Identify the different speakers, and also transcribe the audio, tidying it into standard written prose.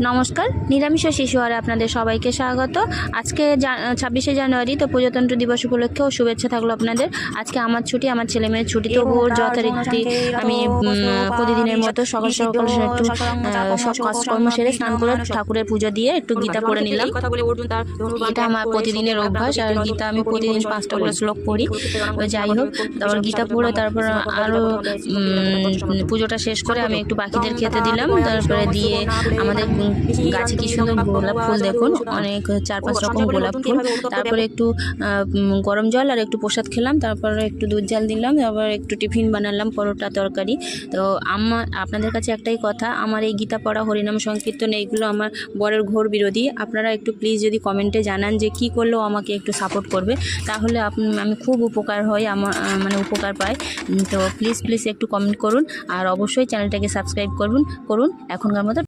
Speaker 1: নমস্কার, নিরামিষ ও শিশুহারে আপনাদের সবাইকে স্বাগত। আজকে 26শে জানুয়ারি, তো প্রজাতন্ত্র দিবস উপলক্ষে ও শুভেচ্ছা থাকলো আপনাদের। আজকে আমার ছুটি, আমার ছেলে মেয়ের ছুটি, তো ওর যথারীতি আমি প্রতিদিনের মতো সকাল সকাল একটু সব কাজকর্ম সেরে স্নান করে ঠাকুরের পুজো দিয়ে একটু গীতা পড়ে নিলাম। এটা আমার প্রতিদিনের অভ্যাস, আর গীতা আমি প্রতিদিন 5টা করে শ্লোক পড়ি। যাই হোক, তারপর গীতা পড়ে তারপর আরও পুজোটা শেষ করে আমি একটু পাখিদের খেতে দিলাম। তারপরে দিয়ে আমাদের গাছে কি সুন্দর গোলাপ ফুল, দেখুন অনেক 4-5 রকম গোলাপ ফুল। তারপরে একটু গরম জল আর একটু প্রসাদ খেলাম, তারপরে একটু দুধ জাল দিলাম, তারপর একটু টিফিন বানালাম, পরোটা তরকারি। তো আপনাদের কাছে একটাই কথা, আমার এই গীতা পড়া, হরিনাম সংকীর্তন এইগুলো আমার বরের ঘোর বিরোধী। আপনারা একটু প্লিজ যদি কমেন্টে জানান যে কি করলেও আমাকে একটু সাপোর্ট করবে, তাহলে আমি খুব উপকার হই, আমার উপকার পাই। তো প্লিজ একটু কমেন্ট করুন, আর অবশ্যই চ্যানেলটাকে সাবস্ক্রাইব করুন। এখনকার মতো